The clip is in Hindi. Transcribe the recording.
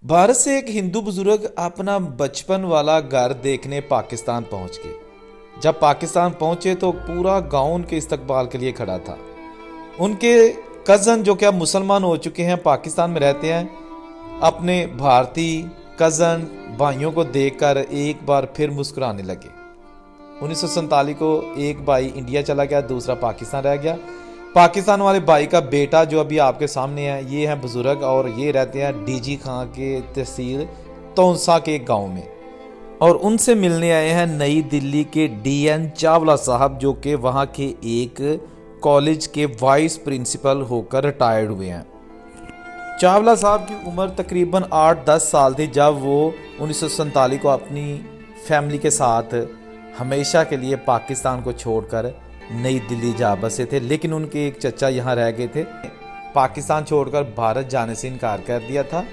भारत से एक हिंदू बुजुर्ग अपना बचपन वाला घर देखने पाकिस्तान पहुंच गए। जब पाकिस्तान पहुंचे तो पूरा गांव उनके इस्तकबाल के लिए खड़ा था। उनके कज़न जो कि अब मुसलमान हो चुके हैं, पाकिस्तान में रहते हैं, अपने भारतीय कज़न भाइयों को देखकर एक बार फिर मुस्कुराने लगे। 1947 को एक भाई इंडिया चला गया, दूसरा पाकिस्तान रह गया। पाकिस्तान वाले भाई का बेटा जो अभी आपके सामने है, ये है बुजुर्ग और ये रहते हैं डीजी खां के तहसील तौंसा के गांव में। और उनसे मिलने आए हैं नई दिल्ली के डीएन चावला साहब, जो कि वहां के एक कॉलेज के वाइस प्रिंसिपल होकर रिटायर्ड हुए हैं। चावला साहब की उम्र तकरीबन 8-10 साल थी जब वो 1947 को अपनी फैमिली के साथ हमेशा के लिए पाकिस्तान को छोड़कर नई दिल्ली जा बसे थे। लेकिन उनके एक चचा यहाँ रह गए थे। पाकिस्तान छोड़कर भारत जाने से इनकार कर दिया था।